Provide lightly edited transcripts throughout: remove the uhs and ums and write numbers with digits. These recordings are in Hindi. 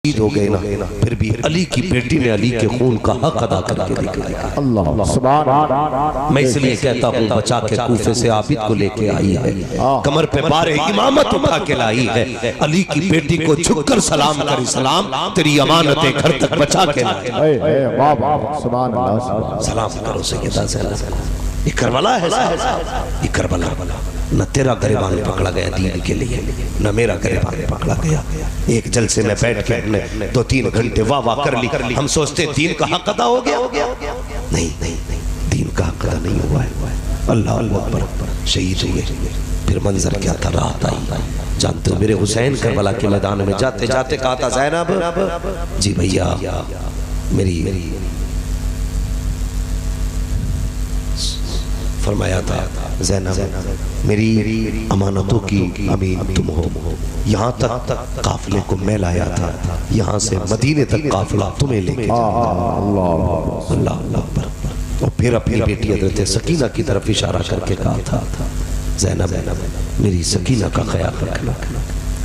शहीद हो गए ना, फिर भी अली की बेटी ने अली के खून का हक अदा करके दिखाया। अल्लाह सुभान। मैं इसलिए कहता हूँ बचा के कूफे से आबिद को लेके आई है, कमर पे बारे इमामत उठा के लाई है। अली की बेटी को झुककर सलाम कर, सलाम तेरी अमानतें घर तक बचा के लाई। सलाम करो सैयदा ज़ैनब। ये करबला है, ये करबला। न तेरा गिरबान पकड़ा गया दीन के लिए, न मेरा गिरबान पकड़ा गया। एक जलसे में बैठ के हमने 2-3 घंटे वाह वाह कर ली। हम सोचते दीन का हक अदा हो गया। नहीं नहीं नहीं, दीन का हक अदा नहीं हुआ है। अल्लाह अकबर, शहीद हुए। फिर मंजर क्या था, रात आई। जानते हो मेरे हुसैन करबला के मैदान में जाते जाते कहा था, ज़ैनब जी भैया मेरी फरमाया था, ज़ैनब मेरी अमानतों की अमीन तुम हो। यहाँ तक काफिले को मैं लाया था, यहाँ से मदीने तक काफिला तुम्हें लेके अल्लाह अकबर। और फिर अपनी बेटी हज़रत सकीना की तरफ इशारा करके कहा था, ज़ैनब मेरी सकीना का ख्याल रखना।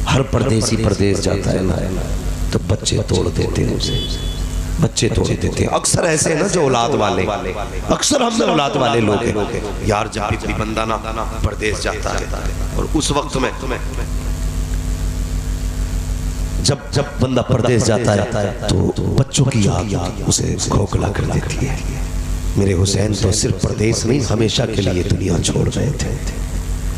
हर परदेसी परदेश जाता है ना तो बच्चे तोड़ देते हैं उसे, बच्चे तोड़ देते हैं। अक्सर ऐसे ना जो औलाद वाले, अक्सर हम में औलाद वाले लोग हैं यार। जब भी बंदा ना परदेश जाता है और उस वक्त में जब बंदा परदेश जाता है तो बच्चों की याद उसे खोखला कर देती है। मेरे हुसैन तो सिर्फ परदेश नहीं, हमेशा के लिए दुनिया छोड़ रहे थे।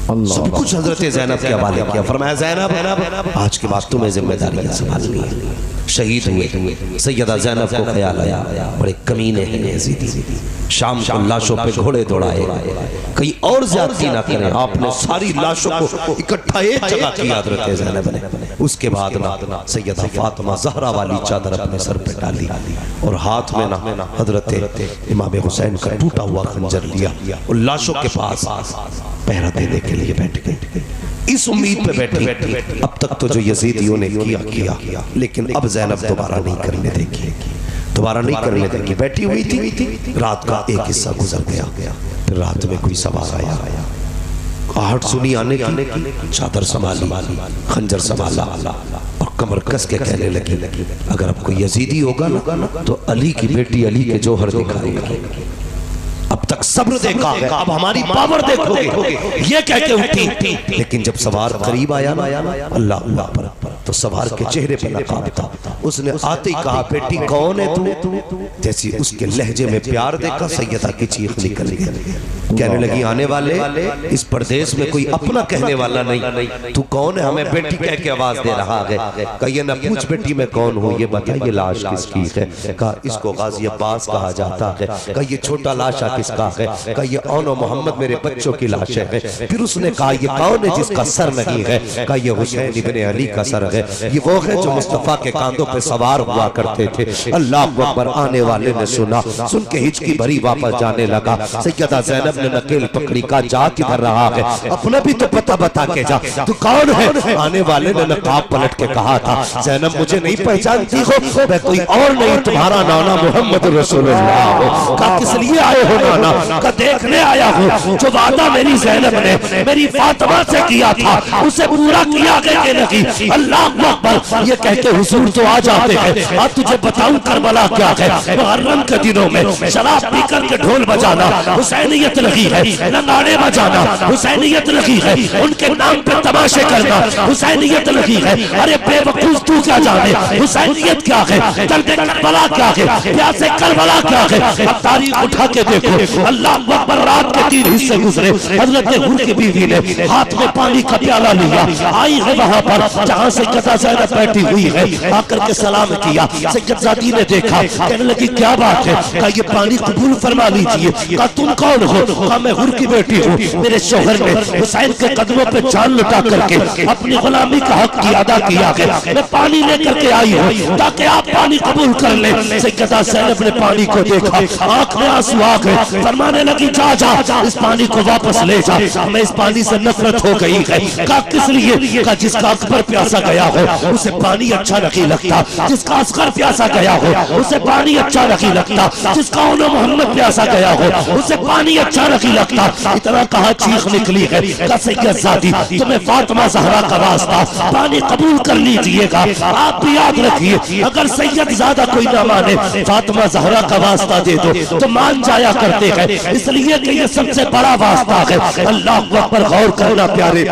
सब कुछ हजरत ज़ैनब के हवाले किया। फरमाया, ज़ैनब आज के बाद तुम्हें जिम्मेदारियां संभालनी है। शहीद हुए सैयदा ज़ैनब को ख्याल आया, बड़े कमीने हैं यज़ीदी, शाम को लाशों पे घोड़े दौड़ाए, कहीं और ज्यादती ना करें। आपने सारी लाशों को इकट्ठा एक जगह किया हजरत ज़ैनब ने। उसके बाद ना सैयदा फातिमा ज़हरा वाली चादर अपने सर पे डाली और हाथ में ना हजरत इमाम हुसैन का टूटा हुआ खंजर लिया और लाशों के पास पहरा देने के लिए बैठ गए। इस उम्मीद पे बैठी, अब तक तो जो यजीदियों ने किया, लेकिन अब ज़ैनब दोबारा नहीं करने देगी, दोबारा नहीं करने देगी। बैठी हुई थी, रात का एक हिस्सा गुजर गया। फिर रात में कोई सवार आया, आहट सुनी आने की, चादर संभाली, खंजर संभाला और कमर कस के कहने लगी, अगर अब कोई यजीदी होगा ना तो अली की बेटी अली के जौहर दिखाएगा। अब तक सब्र देखा है, अब हमारी पावर देखोगे, ये कह के उठी। लेकिन जब सवार करीब आया ना, अल्लाह अल्लाह पर, तो सवार के चेहरे पर नकाब था। उसने आते ही कहा, बेटी कौन है तू? जैसी उसके लहजे में प्यार देखा, सैयदा की चीख निकल गई। कहने लगी, आने वाले इस प्रदेश में कोई अपना कहने वाला नहीं, तू कौन है? हमें बेटी कह के आवाज दे रहा है। कहिए न पूछ बेटी मैं कौन हूँ, ये बताइए लाश किसकी है? कहा इसको गाजी अब्बास कहा जाता है। कहिए छोटा लाशा किसका है? कहिए औनो मोहम्मद मेरे बच्चों की लाश है। फिर उसने कहा ये कौन है जिसका सर नहीं है? कहिए हुसैन इब्ने अली का सर है। ये वो है जो मुस्तफा के कांधों पे सवार हुआ करते थे। अल्लाह अकबर। आने वाले ने सुना, सुन के हिचकी भरी वापस जाने लगा। सैयदा ज़ैनब ने नकेल पकड़ी, का जा किधर रहा है? अपना भी तो पता बता के जा, तू कौन है? आने वाले ने नकाब पलट के कहा था, ज़ैनब मुझे नहीं पहचानती हो? मैं कोई और नहीं, तुम्हारा नाना मोहम्मद रसूलुल्लाह हो। का किस लिए आए हो नाना? का देखने आया हूँ जो वादा मेरी ज़ैनब ने मेरी फातिमा से किया था उसे पूरा किया गया कि नहीं? अल्लाह अकबर। ये कह के हुजूर तो आ जाते हैं। अब तुझे बताऊं करबला क्या है। मुहर्रम के दिनों में शराब पी करके ढोल बजाना हुसैनियत लगी है, नगाड़े बजाना हुसैनियत लगी है, उनके नाम पे तमाशे करना हुसैनियत लगी है। अरे बेवकूफ तू क्या जाने हुसैनियत क्या है, दर्द करबला क्या है, प्यासे करबला क्या है? अब तारीख उठा के देखो। अल्लाह अकबर। रात के 3 हिस्से गुजरे। हजरत हुर की बीवी ने हाथ में पानी का प्याला लिया, आई है वहां पर जहां सैयदा ज़ैनब बैठी हुई है, आकर के सलाम किया। सैयदजादी ने देखा, कहने लगी क्या बात है? कहा ये पानी कबूल फरमा लीजिए। कहा तुम कौन हो? कहा मैं हुर की बेटी हूँ। मेरे शौहर ने हुसैन के कदमों पे जान लुटा करके अपनी गुलामी का हक की अदा किया है। मैं पानी लेकर के आई हूँ ताकि आप पानी कबूल कर ले। सैयदा ज़ैनब ने पानी को देखा, आंख में आंसू आ गए। फरमाने लगी जा जा इस पानी को वापस ले जा, हमें इस पानी से नफरत हो गई है। कहा किस लिए? कहा जिसका अकबर प्यासा गया हो उसे पानी अच्छा नहीं लगता, जिसका असगर प्यासा गया हो उसे पानी अच्छा नहीं लगता, जिसका मोहम्मद प्यासा गया हो उसे पानी अच्छा नहीं लगता। इतना कहा चीख निकली है का सैयदजादी तुम्हें फातिमा ज़हरा का वास्ता पानी कबूल कर लीजिएगा। आप भी याद रखिए अगर सैयदजादा कोई ना माने फातिमा ज़हरा का वास्ता दे दो तो मान जाया करते हैं, इसलिए कि ये सबसे बड़ा वास्ता है। अल्लाह अकबर, गौर करना प्यारे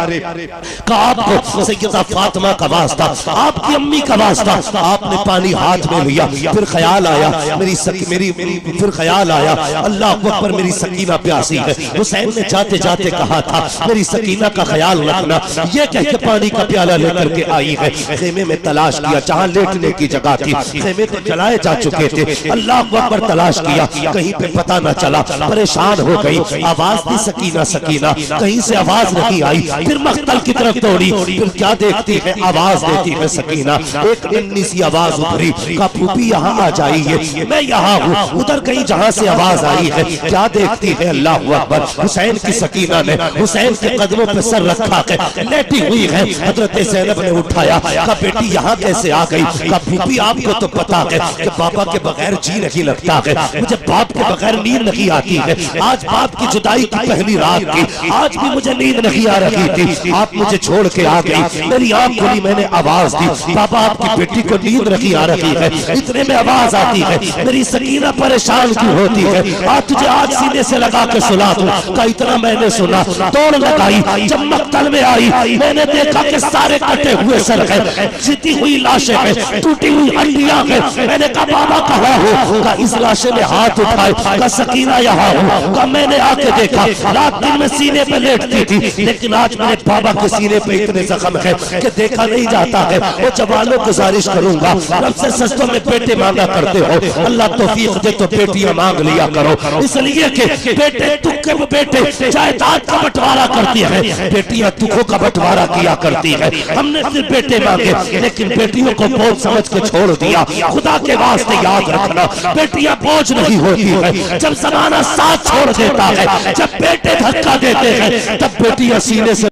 का आपको सैयदा फातिमा का वास्ता, आपकी अम्मी का वास्ता, आपने पानी हाथ में लिया, फिर ख्याल आया मेरी फिर ख्याल आया अल्लाह अकबर मेरी सकीना प्यासी है। हुसैन ने जाते जाते कहा था मेरी सकीना का ख्याल रखना, ये कह के पानी का प्याला लेकर के आई है। खेमे में तलाश किया, जहाँ लेटने की जगह थी, खेमे तो जलाए जा चुके थे। अल्लाह अकबर तलाश किया, कहीं पे पता न चला, परेशान हो गई। आवाज थी सकीना सकीना, कहीं से आवाज नहीं आई। फिर मख्तल की तरफ दौड़ी, फिर क्या देखती है, आवाज देती है सकीना। एक नन्ही सी आवाज उभरी, का फूफी यहाँ आ जाइए, मैं यहाँ हूँ। उधर कहीं जहाँ से आवाज आई है, क्या देखती है, अल्लाह अकबर, हुसैन की सकीना ने हुसैन के कदमों पर सर रखा है, लेटी हुई है। हजरत ज़ैनब ने उठाया, का बेटी यहाँ कैसे आ गई? का फूफी आपको तो पता है कि पापा के बगैर जी नहीं लगता है, मुझे बाप के बगैर नींद नहीं आती है। आज बाप की जुदाई की पहली रात थी, आज भी मुझे नींद नहीं आ रही थी, आप मुझे छोड़ के आ गई। मेरी आंख खुली, मैंने आवाज दी, पापा आपकी बेटी को नींद नहीं आ रही है। इतने में आवाज आती है, मेरी सकीना परेशान क्यों होती है, आज तुझे आज सीने से लगा के सुला दूं। का इतना मैंने सुना, दौड़ लगाई, जब मक्तल में आई मैंने देखा कि सारे कटे हुए सर है, जीती हुई लाशें हैं, टूटी हुई हड्डियां हैं। मैंने कहा बाबा कहाँ हो? का इस लाशे ने हाथ उठाए, का सकीना यहाँ हूँ। का मैंने आके देखा, रात दिन में सीने पे लेटती थी, लेकिन आज मेरे बाबा के सीने पे इतने जख्म है कि देखा नहीं जाता है। वो जवानों गुजारिश करूंगा, रब से सस्तों में बेटे मांगा करते हो, अल्लाह तौफीक दे तो बेटियां मांग लिया करो। इसलिए कि बेटे दुख के बेटे जायदाद का बंटवारा करती है, बेटियां दुखों का बंटवारा किया करती है। हमने सिर्फ बेटे मांगे, लेकिन बेटियों को बोझ समझ के छोड़ दिया। खुदा के वास्ते याद रखना, बेटियां बोझ नहीं होती है। जब जमाना साथ छोड़ देता है, जब बेटे धक्का देते हैं, तब बेटियां सीने से